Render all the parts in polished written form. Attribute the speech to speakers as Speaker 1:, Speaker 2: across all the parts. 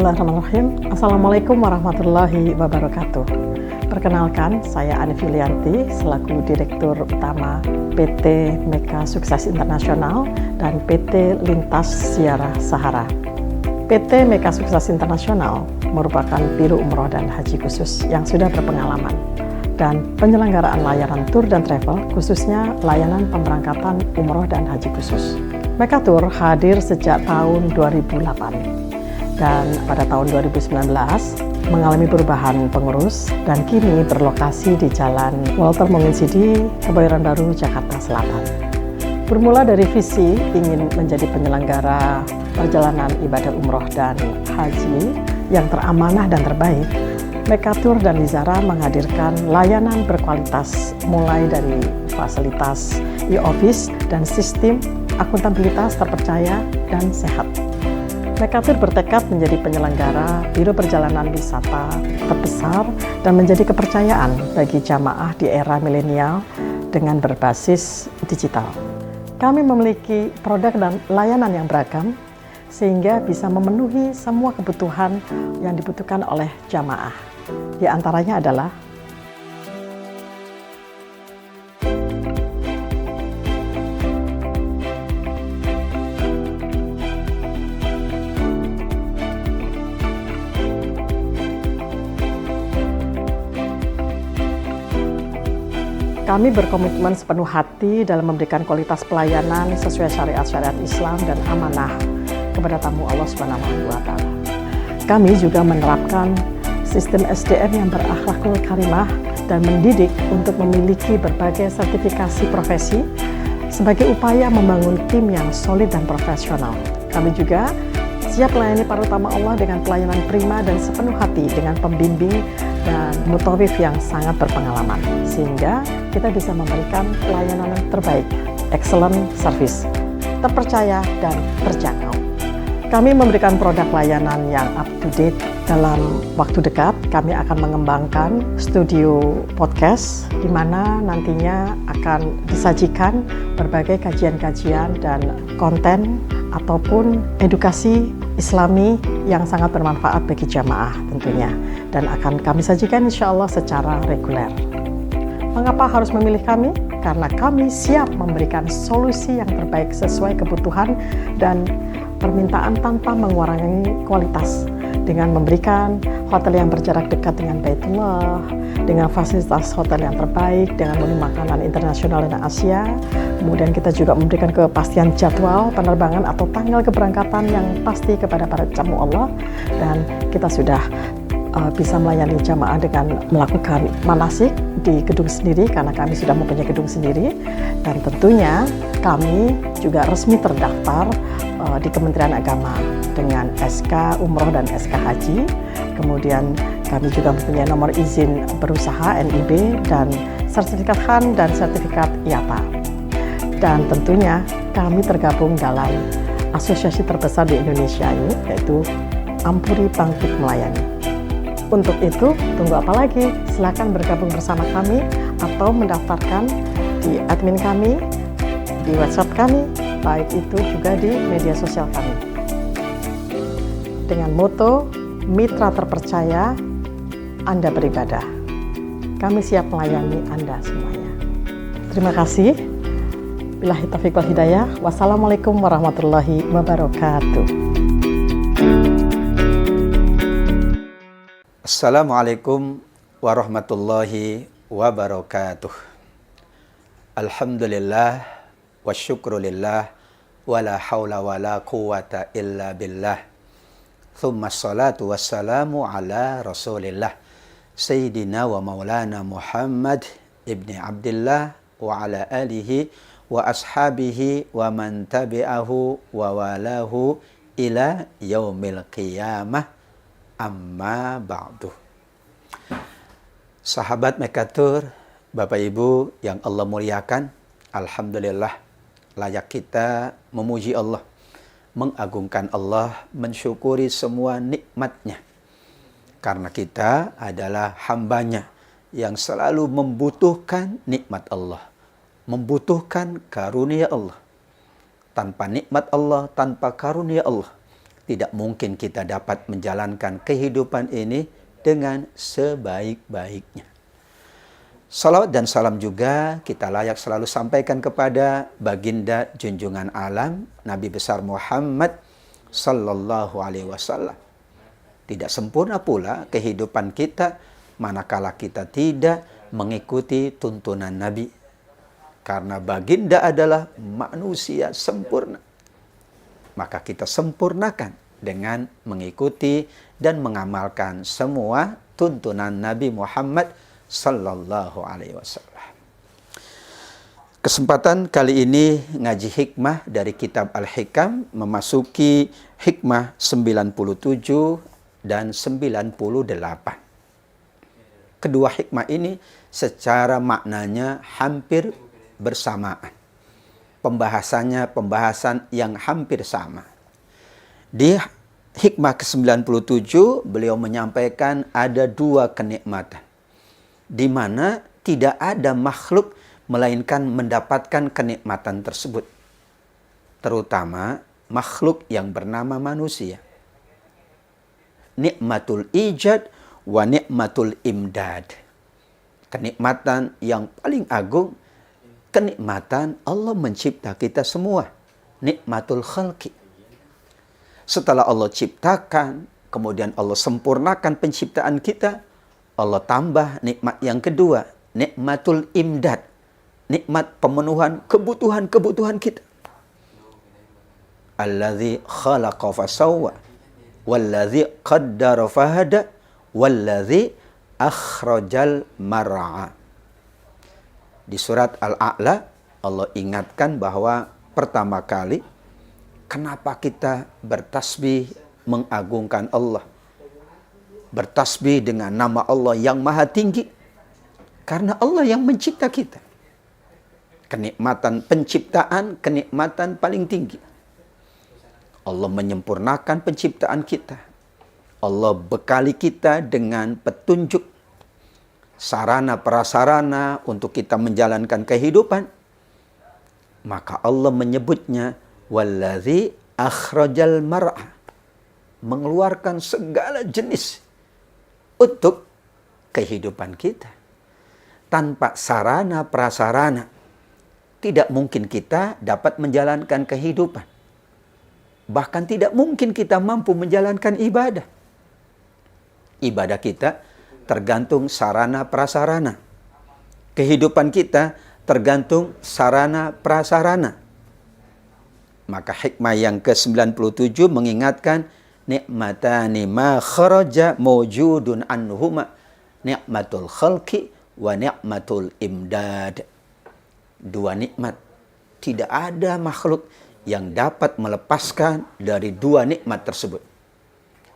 Speaker 1: Bismillahirrahmanirrahim. Assalamualaikum warahmatullahi wabarakatuh. Perkenalkan, saya Ani Filianti selaku Direktur Utama PT Mega Sukses Internasional dan PT Lintas Ziarah Sahara. PT Mega Sukses Internasional merupakan biro umroh dan haji khusus yang sudah berpengalaman dan penyelenggaraan layanan tur dan travel, khususnya layanan pemberangkatan umroh dan haji khusus. Mega Tour hadir sejak tahun 2008. Dan pada tahun 2019 mengalami perubahan pengurus dan kini berlokasi di Jalan Walter Monginsidi, Kebayoran Baru, Jakarta Selatan. Bermula dari visi ingin menjadi penyelenggara perjalanan ibadah umroh dan haji yang teramanah dan terbaik, Mega Tour dan Lizara menghadirkan layanan berkualitas mulai dari fasilitas e-office dan sistem akuntabilitas terpercaya dan sehat. Mega Tour bertekad menjadi penyelenggara biro perjalanan wisata terbesar dan menjadi kepercayaan bagi jamaah di era milenial dengan berbasis digital. Kami memiliki produk dan layanan yang beragam sehingga bisa memenuhi semua kebutuhan yang dibutuhkan oleh jamaah. Di antaranya adalah kami berkomitmen sepenuh hati dalam memberikan kualitas pelayanan sesuai syariat-syariat Islam dan amanah kepada tamu Allah Subhanahu wa Ta'ala. Kami juga menerapkan sistem SDM yang berakhlakul karimah dan mendidik untuk memiliki berbagai sertifikasi profesi sebagai upaya membangun tim yang solid dan profesional. Kami juga siap melayani para tamu Allah dengan pelayanan prima dan sepenuh hati dengan pembimbing dan mutawif yang sangat berpengalaman, sehingga kita bisa memberikan pelayanan yang terbaik, excellent service, terpercaya dan terjangkau. Kami memberikan produk layanan yang up to date. Dalam waktu dekat, kami akan mengembangkan studio podcast di mana nantinya akan disajikan berbagai kajian-kajian dan konten ataupun edukasi Islami yang sangat bermanfaat bagi jamaah tentunya, dan akan kami sajikan insya Allah secara reguler. Mengapa harus memilih kami? Karena kami siap memberikan solusi yang terbaik sesuai kebutuhan dan permintaan tanpa mengurangi kualitas, dengan memberikan hotel yang berjarak dekat dengan Baitullah, dengan fasilitas hotel yang terbaik, dengan menu makanan internasional dan Asia. Kemudian kita juga memberikan kepastian jadwal penerbangan atau tanggal keberangkatan yang pasti kepada para tamu Allah, dan kita sudah bisa melayani jamaah dengan melakukan manasik di gedung sendiri karena kami sudah mempunyai gedung sendiri, dan tentunya kami juga resmi terdaftar di Kementerian Agama dengan SK Umroh dan SK Haji. Kemudian kami juga mempunyai nomor izin berusaha NIB dan sertifikat HAN dan sertifikat IATA. Dan tentunya kami tergabung dalam asosiasi terbesar di Indonesia ini, yaitu Ampuri Bangkit Melayani. Untuk itu, tunggu apa lagi? Silakan bergabung bersama kami atau mendaftarkan di admin kami, di website kami, baik itu juga di media sosial kami. Dengan moto, mitra terpercaya, Anda beribadah. Kami siap melayani Anda semuanya. Terima kasih. Billahi taufiq wal hidayah. Wassalamualaikum warahmatullahi wabarakatuh.
Speaker 2: Assalamualaikum warahmatullahi wabarakatuh. Alhamdulillah wa syukrulillah wa la hawla wa la quwata illa billah. Thumma salatu wassalamu ala rasulillah Sayyidina wa maulana Muhammad ibni Abdillah wa ala alihi wa ashabihi wa man tabi'ahu wa walahu ila yaumil qiyamah. Amma ba'du. Sahabat Mega Tour, Bapak Ibu yang Allah muliakan, alhamdulillah layak kita memuji Allah, mengagungkan Allah, mensyukuri semua nikmat-Nya. Karena kita adalah hamba-Nya yang selalu membutuhkan nikmat Allah, membutuhkan karunia Allah. Tanpa nikmat Allah, tanpa karunia Allah, tidak mungkin kita dapat menjalankan kehidupan ini dengan sebaik-baiknya. Salawat dan salam juga kita layak selalu sampaikan kepada baginda junjungan alam Nabi besar Muhammad sallallahu alaihi wasallam. Tidak sempurna pula kehidupan kita manakala kita tidak mengikuti tuntunan Nabi. Karena baginda adalah manusia sempurna. Maka kita sempurnakan dengan mengikuti dan mengamalkan semua tuntunan Nabi Muhammad sallallahu alaihi wasallam. Kesempatan kali ini ngaji hikmah dari kitab Al-Hikam memasuki hikmah 97 dan 98. Kedua hikmah ini secara maknanya hampir bersamaan. Pembahasan yang hampir sama. Di hikmah ke-97 beliau menyampaikan ada dua kenikmatan. Di mana tidak ada makhluk melainkan mendapatkan kenikmatan tersebut. Terutama makhluk yang bernama manusia. Nikmatul ijad wa nikmatul imdad. Kenikmatan yang paling agung, kenikmatan Allah mencipta kita semua. Nikmatul khalqi. Setelah Allah ciptakan, kemudian Allah sempurnakan penciptaan kita, Allah tambah nikmat yang kedua, nikmatul imdad. Nikmat pemenuhan kebutuhan-kebutuhan kita. Alladzi khalaqa fasawwa, walladzi qaddara fahada, walladzi akhrajal mar'a. Di surat Al-A'la Allah ingatkan bahwa pertama kali kenapa kita bertasbih mengagungkan Allah. Bertasbih dengan nama Allah yang maha tinggi. Karena Allah yang mencipta kita. Kenikmatan penciptaan, kenikmatan paling tinggi. Allah menyempurnakan penciptaan kita. Allah bekali kita dengan petunjuk, sarana prasarana untuk kita menjalankan kehidupan. Maka Allah menyebutnya wallazi akhrajal mar'a, mengeluarkan segala jenis untuk kehidupan kita. Tanpa sarana prasarana tidak mungkin kita dapat menjalankan kehidupan. Bahkan tidak mungkin kita mampu menjalankan ibadah. Ibadah kita tergantung sarana prasarana. Kehidupan kita tergantung sarana prasarana. Maka hikmah yang ke-97 mengingatkan nikmatani ma kharaja mawjudun anhuma, nikmatul khalqi wa nikmatul imdad. Dua nikmat. Tidak ada makhluk yang dapat melepaskan dari dua nikmat tersebut.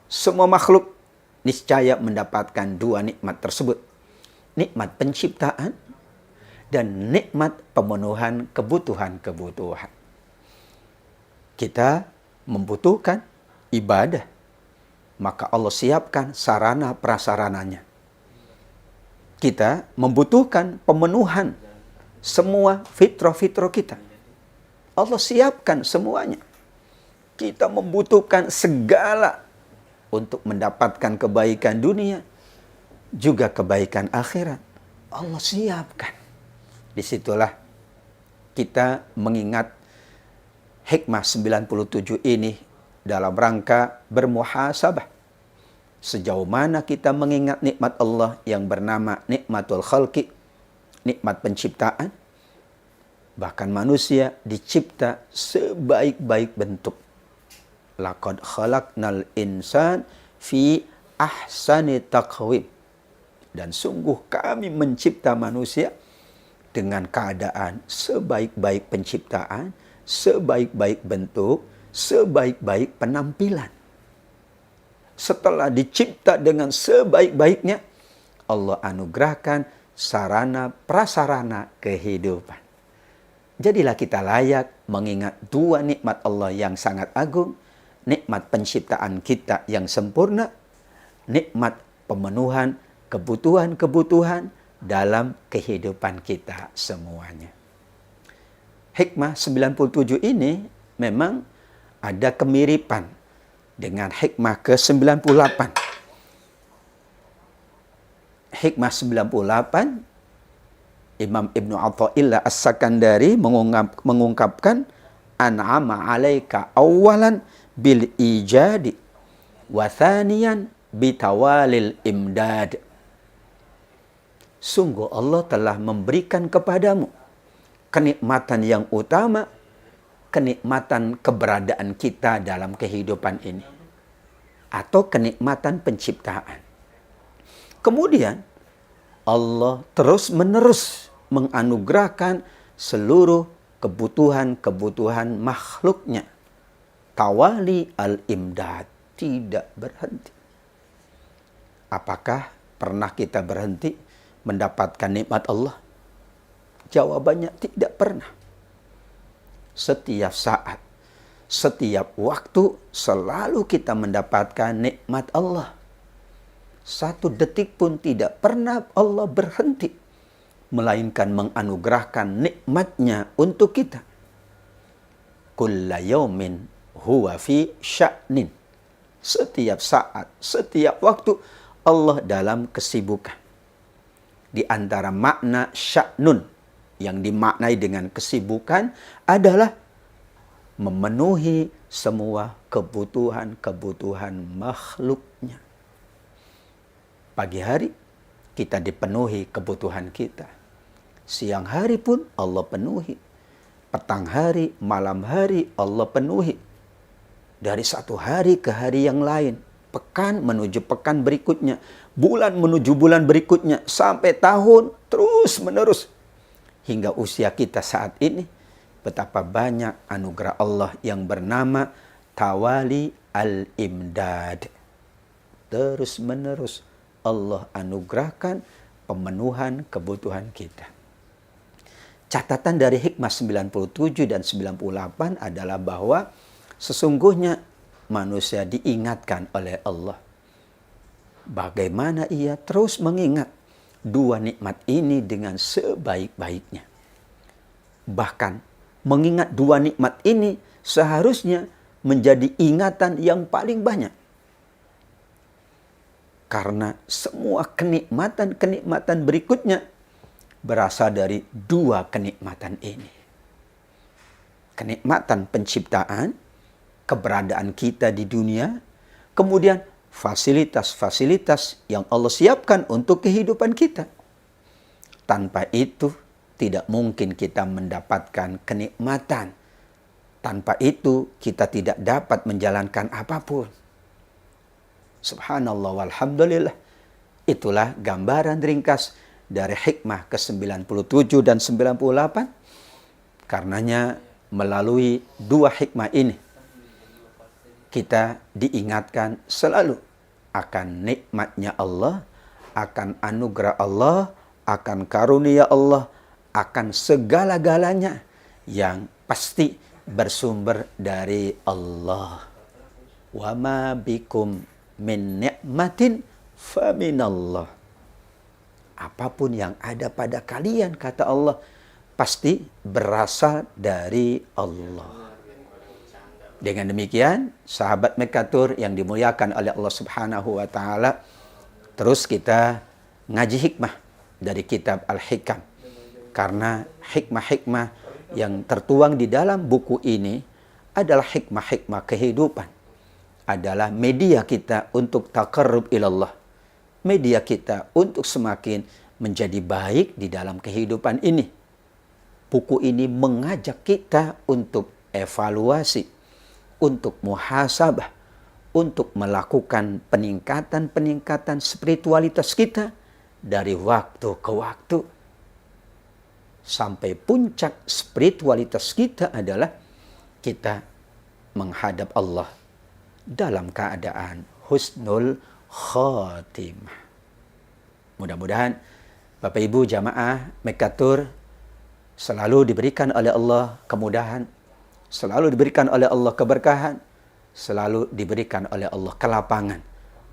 Speaker 2: Semua makhluk niscaya mendapatkan dua nikmat tersebut. Nikmat penciptaan dan nikmat pemenuhan kebutuhan-kebutuhan. Kita membutuhkan ibadah, maka Allah siapkan sarana prasarananya. Kita membutuhkan pemenuhan semua fitrah-fitrah kita. Allah siapkan semuanya. Kita membutuhkan segala untuk mendapatkan kebaikan dunia, juga kebaikan akhirat. Allah siapkan. Disitulah kita mengingat hikmah 97 ini dalam rangka bermuhasabah. Sejauh mana kita mengingat nikmat Allah yang bernama nikmatul khalqi, nikmat penciptaan. Bahkan manusia dicipta sebaik-baik bentuk. Laqad khalaqnal insan fi ahsani taqwim. Dan sungguh kami mencipta manusia dengan keadaan sebaik-baik penciptaan, sebaik-baik bentuk, sebaik-baik penampilan. Setelah dicipta dengan sebaik-baiknya, Allah anugerahkan sarana prasarana kehidupan. Jadilah kita layak mengingat dua nikmat Allah yang sangat agung, nikmat penciptaan kita yang sempurna, nikmat pemenuhan kebutuhan-kebutuhan dalam kehidupan kita semuanya. Hikmah 97 ini memang ada kemiripan dengan hikmah ke-98. Hikmah 98, Imam Ibnu Athaillah As-Sakandari mengungkapkan, an'ama 'alaika awalan bil ijadi wa thaniyan bitawalil imdad. Sungguh Allah telah memberikan kepadamu kenikmatan yang utama, kenikmatan keberadaan kita dalam kehidupan ini, atau kenikmatan penciptaan. Kemudian Allah terus-menerus menganugerahkan seluruh kebutuhan-kebutuhan makhluknya. Tawali al-imdad, tidak berhenti. Apakah pernah kita berhenti mendapatkan nikmat Allah? Jawabannya tidak pernah. Setiap saat, setiap waktu selalu kita mendapatkan nikmat Allah. Satu detik pun tidak pernah Allah berhenti, melainkan menganugerahkan nikmatnya untuk kita. Kulla yaumin huwa fi sya'nin. Setiap saat, setiap waktu Allah dalam kesibukan. Di antara makna sya'nun yang dimaknai dengan kesibukan adalah memenuhi semua kebutuhan-kebutuhan makhluknya. Pagi hari kita dipenuhi kebutuhan kita. Siang hari pun Allah penuhi. Petang hari, malam hari Allah penuhi. Dari satu hari ke hari yang lain. Pekan menuju pekan berikutnya. Bulan menuju bulan berikutnya. Sampai tahun terus menerus. Hingga usia kita saat ini. Betapa banyak anugerah Allah yang bernama Tawali al-Imdad. Terus menerus Allah anugerahkan pemenuhan kebutuhan kita. Catatan dari hikmah 97 dan 98 adalah bahwa sesungguhnya manusia diingatkan oleh Allah. Bagaimana ia terus mengingat dua nikmat ini dengan sebaik-baiknya. Bahkan mengingat dua nikmat ini seharusnya menjadi ingatan yang paling banyak. Karena semua kenikmatan-kenikmatan berikutnya berasal dari dua kenikmatan ini. Kenikmatan penciptaan, keberadaan kita di dunia, kemudian fasilitas-fasilitas yang Allah siapkan untuk kehidupan kita. Tanpa itu tidak mungkin kita mendapatkan kenikmatan. Tanpa itu kita tidak dapat menjalankan apapun. Subhanallah walhamdulillah. Itulah gambaran ringkas dari hikmah ke-97 dan 98. Karenanya melalui dua hikmah ini kita diingatkan selalu akan nikmatnya Allah, akan anugerah Allah, akan karunia Allah, akan segala-galanya yang pasti bersumber dari Allah. Wa ma bikum min ni'matin faminallah. Apapun yang ada pada kalian, kata Allah, pasti berasal dari Allah. Dengan demikian, sahabat Mekatur yang dimuliakan oleh Allah Subhanahu wa taala, terus kita ngaji hikmah dari kitab Al-Hikam. Karena hikmah-hikmah yang tertuang di dalam buku ini adalah hikmah-hikmah kehidupan. Adalah media kita untuk taqarrub ilallah. Media kita untuk semakin menjadi baik di dalam kehidupan ini. Buku ini mengajak kita untuk evaluasi, untuk muhasabah, untuk melakukan peningkatan-peningkatan spiritualitas kita dari waktu ke waktu. Sampai puncak spiritualitas kita adalah kita menghadap Allah dalam keadaan husnul khatimah. Mudah-mudahan Bapak Ibu jamaah Mekatur selalu diberikan oleh Allah kemudahan, selalu diberikan oleh Allah keberkahan, selalu diberikan oleh Allah kelapangan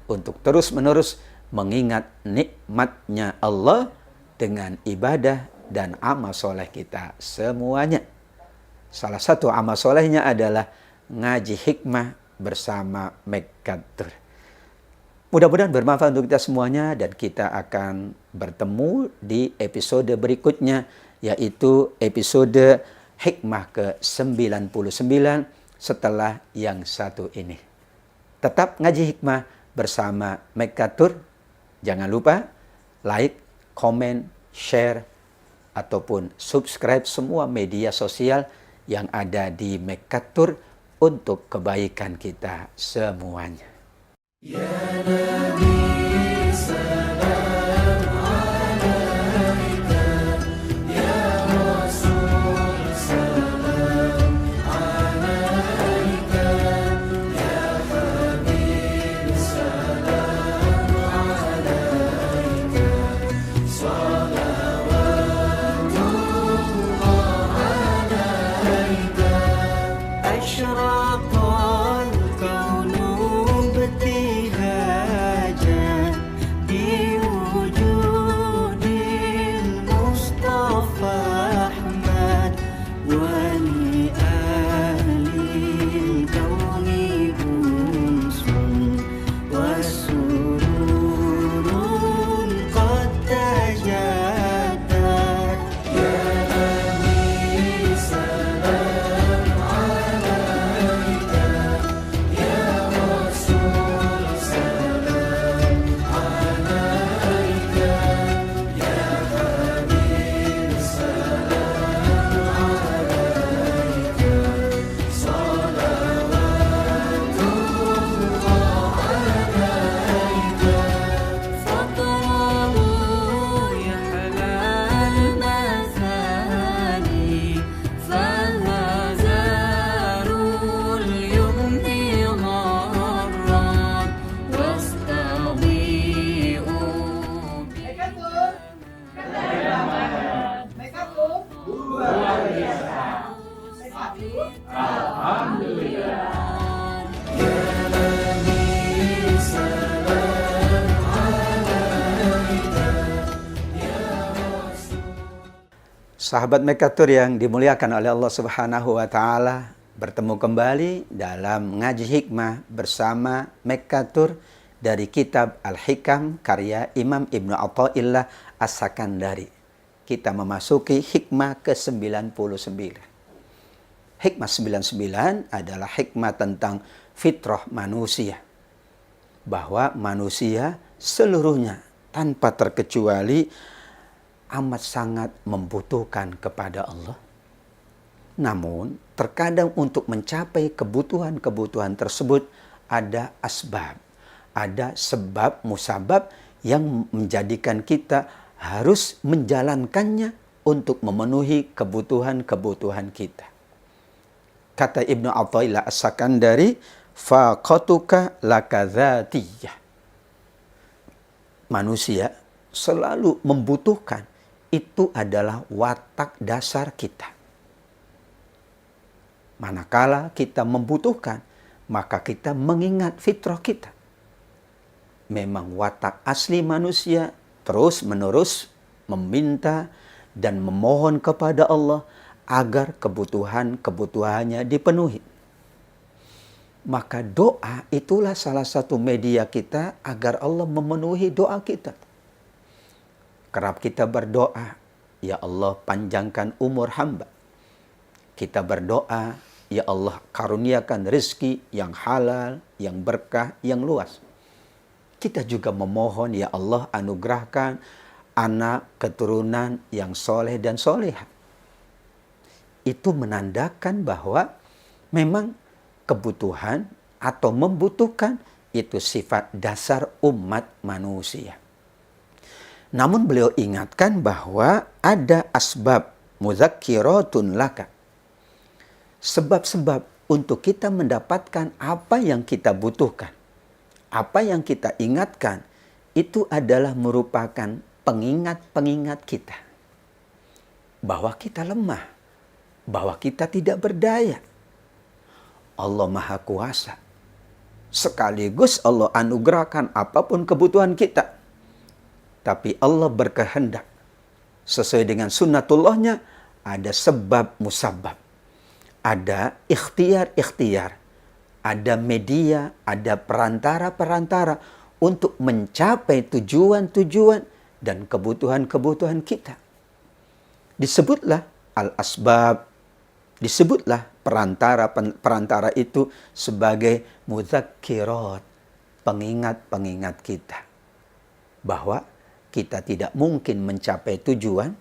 Speaker 2: untuk terus-menerus mengingat nikmatnya Allah dengan ibadah dan amal soleh kita semuanya. Salah satu amal solehnya adalah ngaji hikmah bersama MacArthur. Mudah-mudahan bermanfaat untuk kita semuanya dan kita akan bertemu di episode berikutnya, yaitu episode hikmah ke-99 setelah yang satu ini. Tetap ngaji hikmah bersama MacArthur. Jangan lupa like, comment, share, ataupun subscribe semua media sosial yang ada di MacArthur untuk kebaikan kita semuanya. Ya Nabi, salam alaika, ya Rasul, salam alaika, ya Habib, salam alaika, salawatullah alaika, asyraqal kaunu ibtihajan biwujudil Mustafa Ahmad wa li ahlil kauni bunsun wasururun qad tajaddad. Ya Nabi, salam alaika, ya Rasul, salam alaika, ya Habib, salam alaika, salawatullah alaika. Faqrahu ya halal mathani, fahazarul yumni gharran, wastabi'u Sahabat MacArthur yang dimuliakan oleh Allah Subhanahu wa taala, bertemu kembali dalam ngaji hikmah bersama MacArthur dari kitab Al-Hikam karya Imam Ibnu Athaillah As-Sakandari. Kita memasuki hikmah ke-99. Hikmah 99 adalah hikmah tentang fitrah manusia. Bahwa manusia seluruhnya tanpa terkecuali amat sangat membutuhkan kepada Allah. Namun, terkadang untuk mencapai kebutuhan-kebutuhan tersebut ada asbab. Ada sebab musabab yang menjadikan kita harus menjalankannya untuk memenuhi kebutuhan-kebutuhan kita. Kata Ibnu Athaillah As-Sakandari, faqatuka lakadzatiyah. Manusia selalu membutuhkan, itu adalah watak dasar kita. Manakala kita membutuhkan, maka kita mengingat fitrah kita. Memang watak asli manusia terus-menerus meminta dan memohon kepada Allah agar kebutuhan-kebutuhannya dipenuhi. Maka doa itulah salah satu media kita agar Allah memenuhi doa kita. Kerap kita berdoa, ya Allah panjangkan umur hamba. Kita berdoa, ya Allah karuniakan rezeki yang halal, yang berkah, yang luas. Kita juga memohon, ya Allah anugerahkan anak keturunan yang soleh dan solehah. Itu menandakan bahwa memang kebutuhan atau membutuhkan itu sifat dasar umat manusia. Namun beliau ingatkan bahwa ada asbab mudzakiratun laka. Sebab-sebab untuk kita mendapatkan apa yang kita butuhkan. Apa yang kita ingatkan itu adalah merupakan pengingat-pengingat kita. Bahwa kita lemah. Bahwa kita tidak berdaya. Allah Maha Kuasa. Sekaligus Allah anugerahkan apapun kebutuhan kita. Tapi Allah berkehendak. Sesuai dengan sunnatullahnya, ada sebab musabab. Ada ikhtiar-ikhtiar. ada media, ada perantara-perantara untuk mencapai tujuan-tujuan dan kebutuhan-kebutuhan kita. Disebutlah al-asbab, disebutlah perantara itu sebagai mudzakirat, pengingat-pengingat kita. Bahwa kita tidak mungkin mencapai tujuan,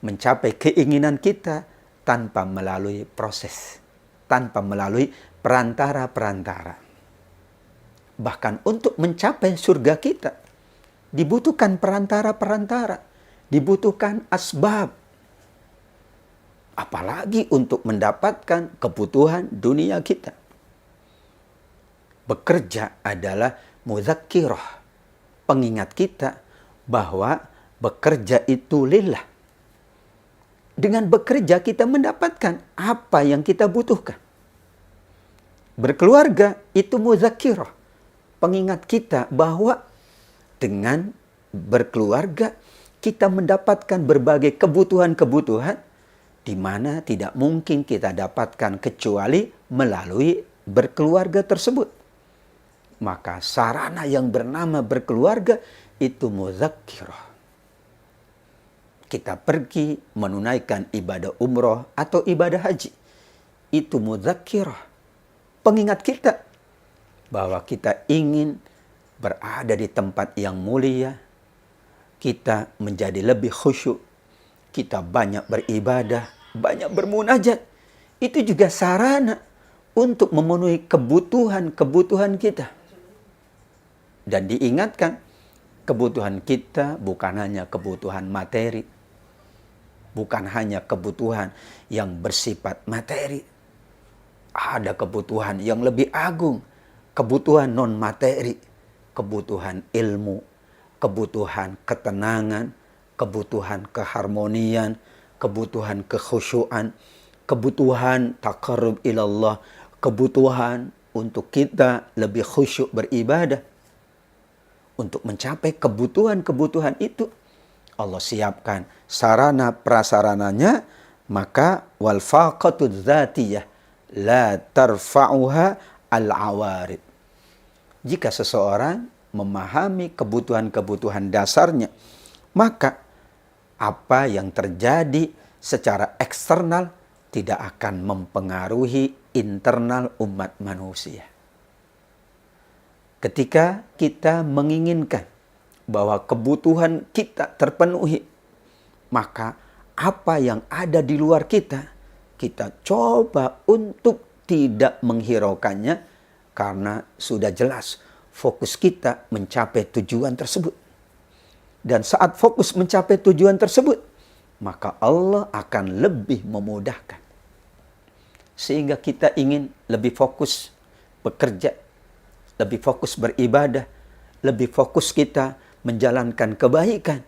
Speaker 2: mencapai keinginan kita tanpa melalui proses, tanpa melalui perantara-perantara. Bahkan untuk mencapai surga kita, dibutuhkan perantara-perantara, dibutuhkan asbab. Apalagi untuk mendapatkan kebutuhan dunia kita. Bekerja adalah mudzakirah, pengingat kita bahwa bekerja itu lillah. Dengan bekerja kita mendapatkan apa yang kita butuhkan. Berkeluarga itu mudzakirah, pengingat kita bahwa dengan berkeluarga kita mendapatkan berbagai kebutuhan-kebutuhan di mana tidak mungkin kita dapatkan kecuali melalui berkeluarga tersebut. Maka sarana yang bernama berkeluarga itu mudzakirah. Kita pergi menunaikan ibadah umroh atau ibadah haji. Itu mudzakirah, pengingat kita bahwa kita ingin berada di tempat yang mulia, kita menjadi lebih khusyuk, kita banyak beribadah, banyak bermunajat. Itu juga sarana untuk memenuhi kebutuhan-kebutuhan kita. Dan diingatkan, kebutuhan kita bukan hanya kebutuhan materi, bukan hanya kebutuhan yang bersifat materi. Ada kebutuhan yang lebih agung, kebutuhan non-materi, kebutuhan ilmu, kebutuhan ketenangan, kebutuhan keharmonian, kebutuhan kekhusyuan, kebutuhan taqarrub ilallah, kebutuhan untuk kita lebih khusyuk beribadah. Untuk mencapai kebutuhan-kebutuhan itu, Allah siapkan sarana prasarananya, maka wal faqatu dzatiyah la tarfa'uha al-awarid. Jika seseorang memahami kebutuhan-kebutuhan dasarnya, maka apa yang terjadi secara eksternal tidak akan mempengaruhi internal umat manusia. Ketika kita menginginkan bahwa kebutuhan kita terpenuhi, maka apa yang ada di luar kita, kita coba untuk tidak menghiraukannya karena sudah jelas fokus kita mencapai tujuan tersebut. Dan saat fokus mencapai tujuan tersebut, maka Allah akan lebih memudahkan. Sehingga kita ingin lebih fokus bekerja, lebih fokus beribadah, lebih fokus kita menjalankan kebaikan.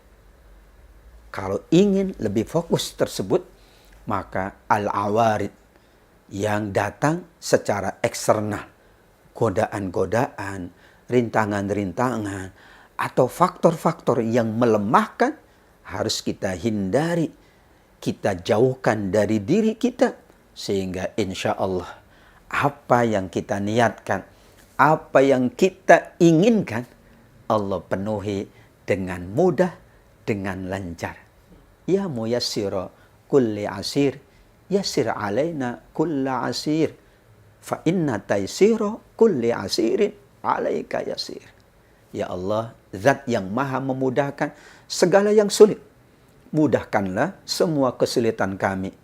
Speaker 2: Kalau ingin lebih fokus tersebut, maka al-awarid yang datang secara eksternal, godaan-godaan, rintangan-rintangan, atau faktor-faktor yang melemahkan harus kita hindari, kita jauhkan dari diri kita, sehingga insya Allah apa yang kita niatkan, apa yang kita inginkan, Allah penuhi dengan mudah, dengan lancar. Ya muyassira kulli asir, yassir alaina kulla asir, fa inna taysira kulli asirin alaika yasir. Ya Allah, Zat yang maha memudahkan segala yang sulit. Mudahkanlah semua kesulitan kami.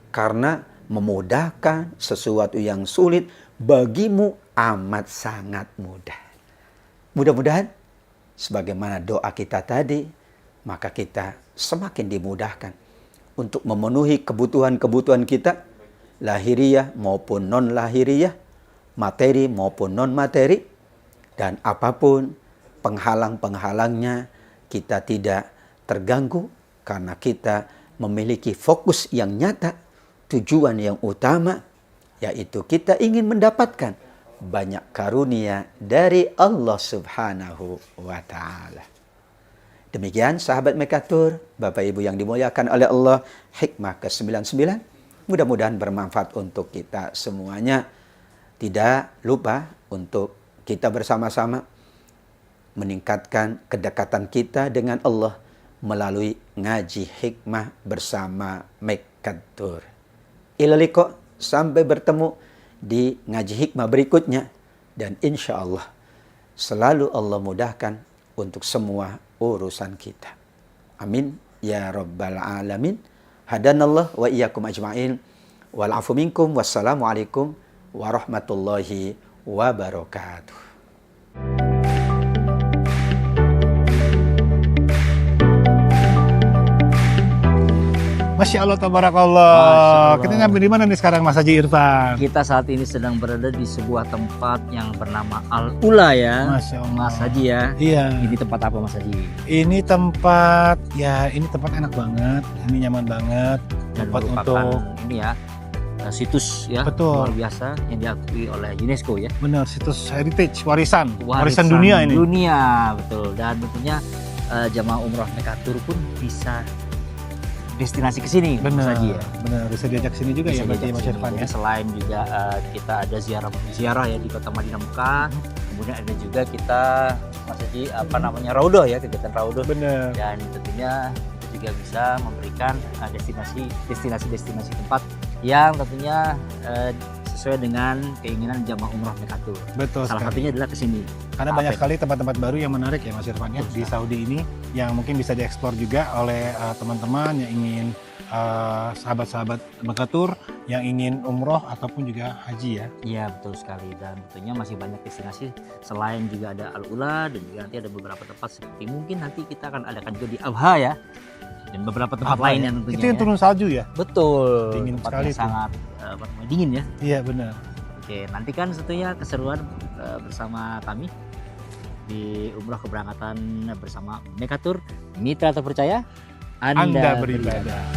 Speaker 2: Karena memudahkan sesuatu yang sulit bagimu amat sangat mudah. Mudah-mudahan sebagaimana doa kita tadi, maka kita semakin dimudahkan untuk memenuhi kebutuhan-kebutuhan kita, lahiriah maupun non-lahiriah, materi maupun non-materi, dan apapun penghalang-penghalangnya kita tidak terganggu karena kita memiliki fokus yang nyata, tujuan yang utama, yaitu kita ingin mendapatkan banyak karunia dari Allah Subhanahu wa Ta'ala. Demikian sahabat Mekatur, Bapak Ibu yang dimuliakan oleh Allah, hikmah ke-99 mudah-mudahan bermanfaat untuk kita semuanya. Tidak lupa untuk kita bersama-sama meningkatkan kedekatan kita dengan Allah melalui ngaji hikmah bersama Mekatur. Ila liqa, sampai bertemu di ngaji hikmah berikutnya, dan insya Allah selalu Allah mudahkan untuk semua urusan kita. Amin ya rabbal alamin. Hadanallah wa iyyakum ajma'in. Wal afu minkum. Wassalamualaikum warahmatullahi wabarakatuh.
Speaker 3: Masya Allah, tabarakallah.
Speaker 4: Masya Allah.
Speaker 3: Kita nyampe di mana nih sekarang, Mas Haji Irfan?
Speaker 4: Kita saat ini sedang berada di sebuah tempat yang bernama Al-Ula ya,
Speaker 3: Masya Allah.
Speaker 4: Mas Haji ya.
Speaker 3: Iya.
Speaker 4: Ini tempat apa Mas Haji?
Speaker 3: Ini tempat, ya ini tempat enak banget. Ini nyaman banget.
Speaker 4: Dan
Speaker 3: Tempat
Speaker 4: merupakan
Speaker 3: untuk,
Speaker 4: ini ya situs ya
Speaker 3: Betul.
Speaker 4: luar biasa yang diakui oleh UNESCO ya.
Speaker 3: benar, situs heritage, warisan dunia ini.
Speaker 4: Dunia, betul. Dan tentunya jamaah umroh Mekatur pun bisa destinasi ke sini Mas
Speaker 3: Benar,
Speaker 4: Haji ya.
Speaker 3: benar. Bisa diajak sini juga
Speaker 4: Bisa
Speaker 3: ya, berarti
Speaker 4: diajak
Speaker 3: Mas
Speaker 4: sini.
Speaker 3: Irfan ya.
Speaker 4: Jadi selain juga kita ada ziarah ya di Kota Madinah Mekah, kemudian ada juga kita Mas Haji Raudoh ya, kegiatan Raudoh.
Speaker 3: Benar.
Speaker 4: Dan tentunya kita juga bisa memberikan destinasi tempat yang tentunya sesuai dengan keinginan jamaah umroh Mekatur.
Speaker 3: Betul
Speaker 4: Salah
Speaker 3: sekali.
Speaker 4: satunya adalah ke sini.
Speaker 3: Karena
Speaker 4: Apa
Speaker 3: banyak
Speaker 4: itu?
Speaker 3: sekali tempat-tempat baru yang menarik ya, Mas Irfan ya,
Speaker 4: Betul
Speaker 3: di
Speaker 4: sekali.
Speaker 3: Saudi ini yang mungkin bisa dieksplor juga oleh teman-teman yang ingin sahabat-sahabat Mekatur yang ingin umroh ataupun juga haji ya.
Speaker 4: Iya betul sekali, dan tentunya masih banyak destinasi selain juga ada Al-Ula, dan juga nanti ada beberapa tempat seperti mungkin nanti kita akan adakan juga di Abha ya, dan beberapa tempat
Speaker 3: Apa
Speaker 4: lain
Speaker 3: ya?
Speaker 4: yang tentunya
Speaker 3: Itu yang
Speaker 4: ya.
Speaker 3: turun salju ya?
Speaker 4: Betul,
Speaker 3: Dingin
Speaker 4: tempat
Speaker 3: sekali
Speaker 4: yang
Speaker 3: tuh.
Speaker 4: sangat dingin ya.
Speaker 3: Iya benar.
Speaker 4: Oke, nantikan tentunya keseruan bersama kami di umroh keberangkatan bersama Mekatur, mitra terpercaya
Speaker 3: Anda beribadah.